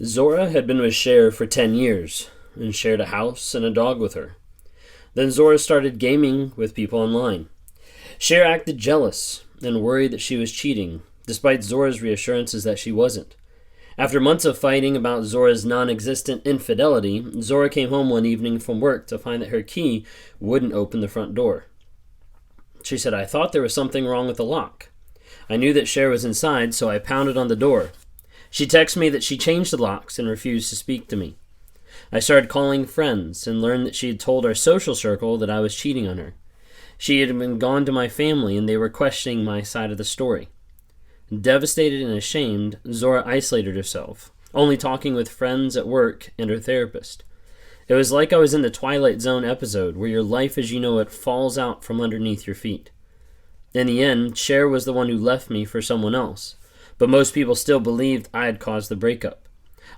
Zora had been with Cher for 10 years and shared a house and a dog with her. Then Zora started gaming with people online. Cher acted jealous and worried that she was cheating, despite Zora's reassurances that she wasn't. After months of fighting about Zora's non-existent infidelity, Zora came home one evening from work to find that her key wouldn't open the front door. She said, "I thought there was something wrong with the lock. I knew that Cher was inside, so I pounded on the door. She texted me that she changed the locks and refused to speak to me. I started calling friends and learned that she had told our social circle that I was cheating on her. She had been gone to my family and they were questioning my side of the story. Devastated and ashamed, Zora isolated herself, only talking with friends at work and her therapist. It was like I was in the Twilight Zone episode where your life as you know it falls out from underneath your feet. In the end, Cher was the one who left me for someone else, but most people still believed I had caused the breakup.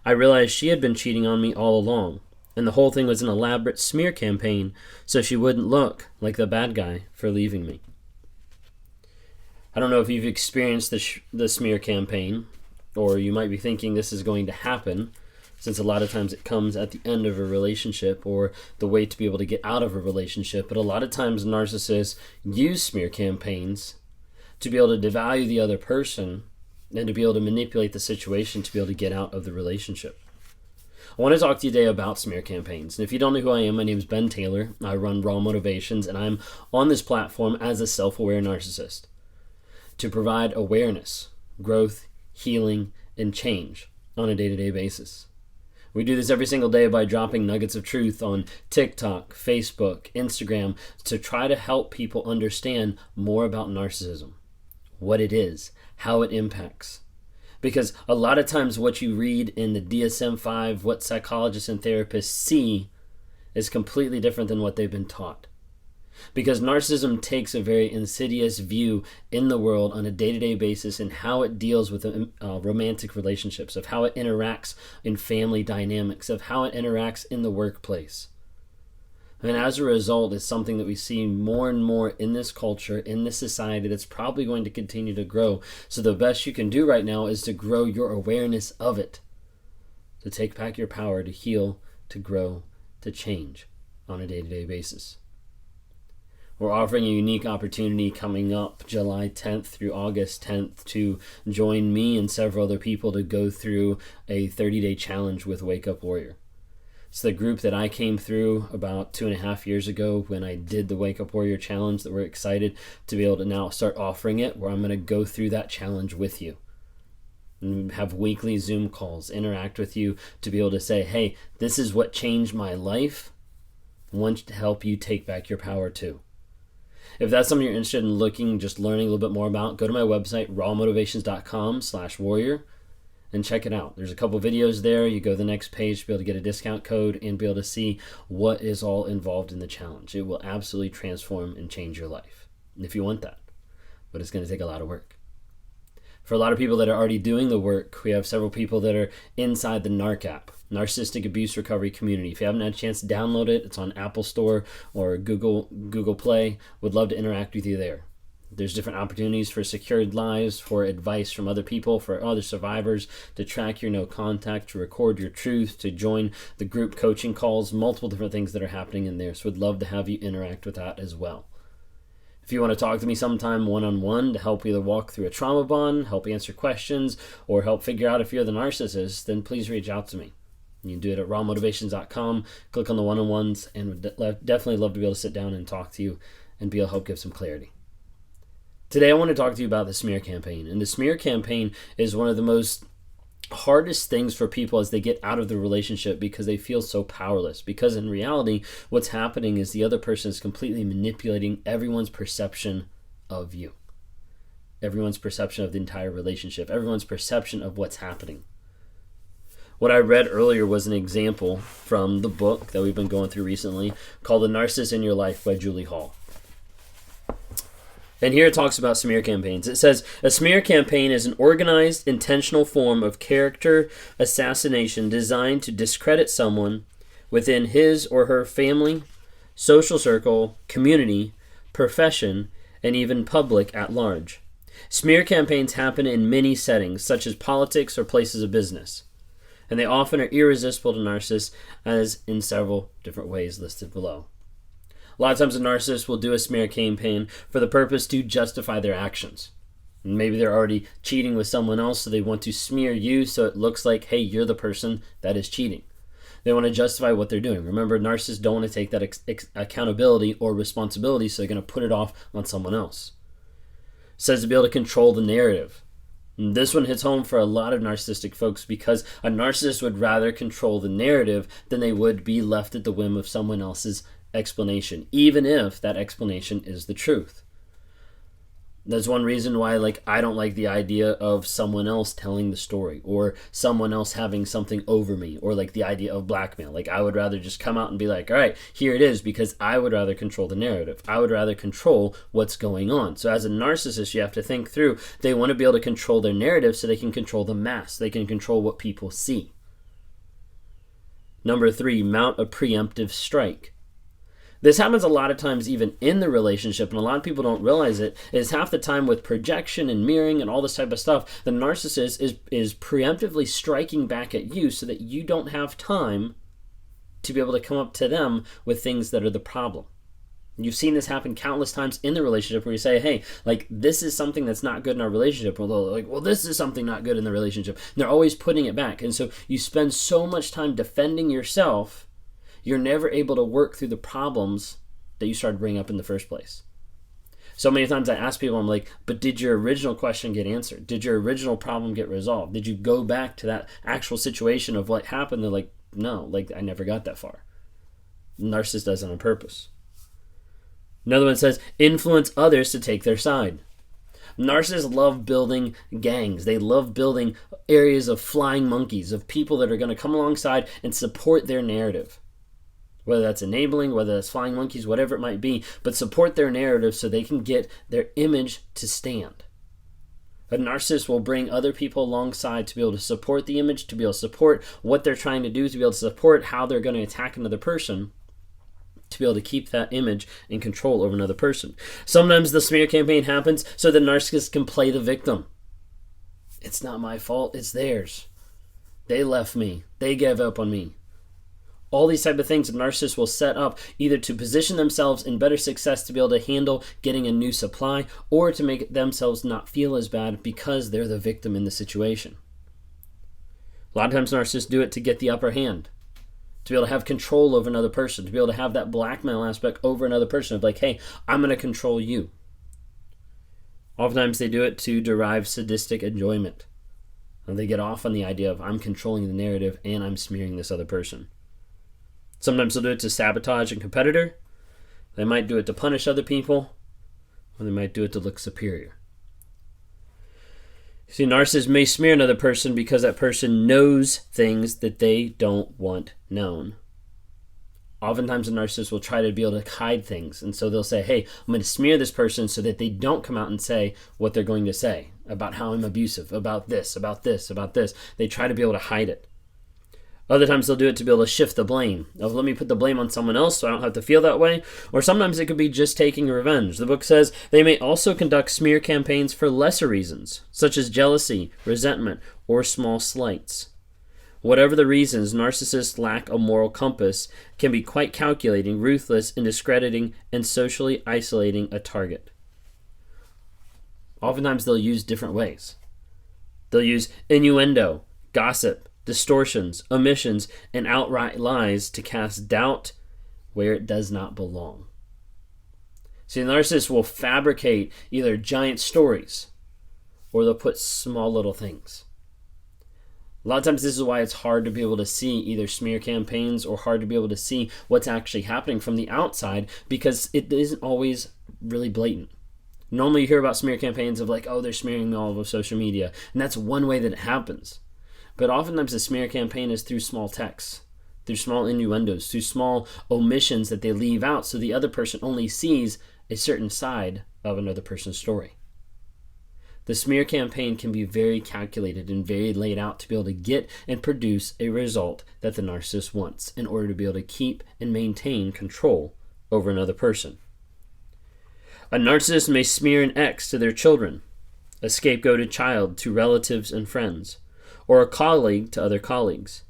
I realized she had been cheating on me all along, and the whole thing was an elaborate smear campaign so she wouldn't look like the bad guy for leaving me." I don't know if you've experienced the smear campaign, or you might be thinking this is going to happen, since a lot of times it comes at the end of a relationship or the way to be able to get out of a relationship. But a lot of times narcissists use smear campaigns to be able to devalue the other person and to be able to manipulate the situation to be able to get out of the relationship. I want to talk to you today about smear campaigns. And if you don't know who I am, my name is Ben Taylor. I run Raw Motivations, and I'm on this platform as a self-aware narcissist to provide awareness, growth, healing, and change on a day-to-day basis. We do this every single day by dropping nuggets of truth on TikTok, Facebook, Instagram to try to help people understand more about narcissism, what it is, how it impacts. Because a lot of times what you read in the DSM-5, what psychologists and therapists see, is completely different than what they've been taught. Because narcissism takes a very insidious view in the world on a day-to-day basis and how it deals with romantic relationships, of how it interacts in family dynamics, of how it interacts in the workplace. And as a result, it's something that we see more and more in this culture, in this society, that's probably going to continue to grow. So the best you can do right now is to grow your awareness of it, to take back your power, to heal, to grow, to change on a day-to-day basis. We're offering a unique opportunity coming up July 10th through August 10th to join me and several other people to go through a 30-day challenge with Wake Up Warrior. It's the group that I came through about 2.5 years ago when I did the Wake Up Warrior Challenge, that we're excited to be able to now start offering it, where I'm going to go through that challenge with you and have weekly Zoom calls, interact with you to be able to say, hey, this is what changed my life. I want to help you take back your power too. If that's something you're interested in just learning a little bit more about, go to my website, rawmotivations.com/warrior, and check it out. There's a couple videos there. You go to the next page to be able to get a discount code and be able to see what is all involved in the challenge. It will absolutely transform and change your life, if you want that. But it's going to take a lot of work. For a lot of people that are already doing the work, we have several people that are inside the NARC app, Narcissistic Abuse Recovery Community. If you haven't had a chance to download it, it's on Apple Store or Google Play. Would love to interact with you there. There's different opportunities for secured lives, for advice from other people, for other survivors, to track your no contact, to record your truth, to join the group coaching calls, multiple different things that are happening in there. So would love to have you interact with that as well. If you want to talk to me sometime one-on-one to help either walk through a trauma bond, help answer questions, or help figure out if you're the narcissist, then please reach out to me. You can do it at rawmotivations.com, click on the one-on-ones, and would definitely love to be able to sit down and talk to you and be able to help give some clarity. Today I want to talk to you about the smear campaign. And the smear campaign is one of the most hardest things for people as they get out of the relationship, because they feel so powerless. Because in reality, what's happening is the other person is completely manipulating everyone's perception of you, everyone's perception of the entire relationship, everyone's perception of what's happening. What I read earlier was an example from the book that we've been going through recently called The Narcissist in Your Life by Julie Hall. And here it talks about smear campaigns. It says, a smear campaign is an organized, intentional form of character assassination designed to discredit someone within his or her family, social circle, community, profession, and even public at large. Smear campaigns happen in many settings, such as politics or places of business. and they often are irresistible to narcissists, as in several different ways listed below. A lot of times a narcissist will do a smear campaign for the purpose to justify their actions. Maybe they're already cheating with someone else, so they want to smear you so it looks like, hey, you're the person that is cheating. They want to justify what they're doing. Remember, narcissists don't want to take that accountability or responsibility, so they're going to put it off on someone else. It says to be able to control the narrative. And this one hits home for a lot of narcissistic folks because a narcissist would rather control the narrative than they would be left at the whim of someone else's explanation, even if that explanation is the truth. That's one reason why I don't like the idea of someone else telling the story or someone else having something over me, or the idea of blackmail. I would rather just come out and be like, all right, here it is, because I would rather control the narrative. I would rather control what's going on. So as a narcissist, you have to think through, they want to be able to control their narrative so they can control the mass. They can control what people see. Number 3, mount a preemptive strike. This happens a lot of times even in the relationship, and a lot of people don't realize it, is half the time with projection and mirroring and all this type of stuff, the narcissist is preemptively striking back at you so that you don't have time to be able to come up to them with things that are the problem. You've seen this happen countless times in the relationship where you say, hey, this is something that's not good in our relationship. Although well, this is something not good in the relationship. And they're always putting it back. And so you spend so much time defending yourself, you're never able to work through the problems that you started bringing up in the first place. So many times I ask people, I'm like, but did your original question get answered? Did your original problem get resolved? Did you go back to that actual situation of what happened? They're like, no, I never got that far. The narcissist does it on purpose. Another one says, influence others to take their side. Narcissists love building gangs. They love building areas of flying monkeys, of people that are going to come alongside and support their narrative. Whether that's enabling, whether that's flying monkeys, whatever it might be, but support their narrative so they can get their image to stand. A narcissist will bring other people alongside to be able to support the image, to be able to support what they're trying to do, to be able to support how they're going to attack another person, to be able to keep that image in control over another person. Sometimes the smear campaign happens so the narcissist can play the victim. It's not my fault, it's theirs. They left me. They gave up on me. All these type of things narcissists will set up either to position themselves in better success to be able to handle getting a new supply, or to make themselves not feel as bad because they're the victim in the situation. A lot of times narcissists do it to get the upper hand, to be able to have control over another person, to be able to have that blackmail aspect over another person of hey, I'm going to control you. Oftentimes they do it to derive sadistic enjoyment. And they get off on the idea of I'm controlling the narrative and I'm smearing this other person. Sometimes they'll do it to sabotage a competitor. They might do it to punish other people, or they might do it to look superior. See, narcissists may smear another person because that person knows things that they don't want known. Oftentimes a narcissist will try to be able to hide things, and so they'll say, hey, I'm going to smear this person so that they don't come out and say what they're going to say about how I'm abusive, about this, about this, about this. They try to be able to hide it. Other times they'll do it to be able to shift the blame. Let me put the blame on someone else so I don't have to feel that way. Or sometimes it could be just taking revenge. The book says they may also conduct smear campaigns for lesser reasons, such as jealousy, resentment, or small slights. Whatever the reasons, narcissists lack a moral compass, can be quite calculating, ruthless in discrediting, and socially isolating a target. Oftentimes they'll use different ways. They'll use innuendo, gossip, distortions, omissions, and outright lies to cast doubt where it does not belong. See, the narcissist will fabricate either giant stories or they'll put small little things. A lot of times this is why it's hard to be able to see either smear campaigns or hard to be able to see what's actually happening from the outside, because it isn't always really blatant. Normally you hear about smear campaigns of oh, they're smearing me all over social media, and that's one way that it happens. But oftentimes the smear campaign is through small texts, through small innuendos, through small omissions that they leave out so the other person only sees a certain side of another person's story. The smear campaign can be very calculated and very laid out to be able to get and produce a result that the narcissist wants in order to be able to keep and maintain control over another person. A narcissist may smear an ex to their children, a scapegoated child to relatives and friends, or a colleague to other colleagues.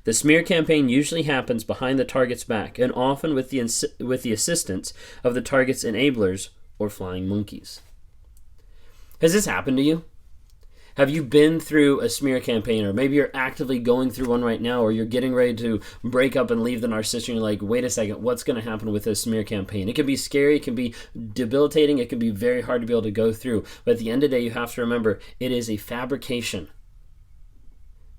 The smear campaign usually happens behind the target's back, and often with the assistance of the target's enablers or flying monkeys. Has this happened to you? Have you been through a smear campaign, or maybe you're actively going through one right now, or you're getting ready to break up and leave the narcissist, and you're like, wait a second, what's going to happen with this smear campaign? It can be scary, it can be debilitating, it can be very hard to be able to go through, but at the end of the day, you have to remember, it is a fabrication.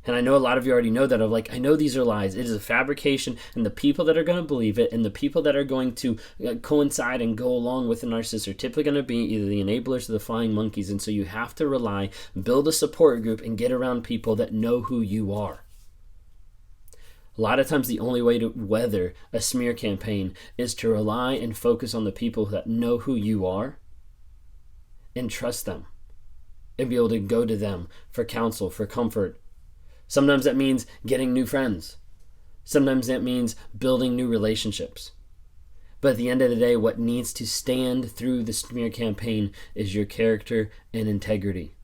And I know a lot of you already know that. I know these are lies. It is a fabrication, and the people that are going to believe it and the people that are going to coincide and go along with the narcissist are typically going to be either the enablers or the flying monkeys. And so you have to build a support group and get around people that know who you are. A lot of times the only way to weather a smear campaign is to rely and focus on the people that know who you are and trust them and be able to go to them for counsel, for comfort. Sometimes that means getting new friends. Sometimes that means building new relationships. But at the end of the day, what needs to stand through the smear campaign is your character and integrity.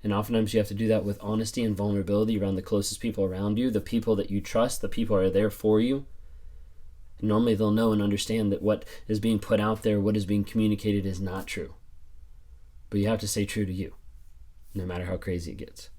And oftentimes you have to do that with honesty and vulnerability around the closest people around you, the people that you trust, the people who are there for you. And normally they'll know and understand that what is being put out there, what is being communicated is not true. But you have to stay true to you, no matter how crazy it gets.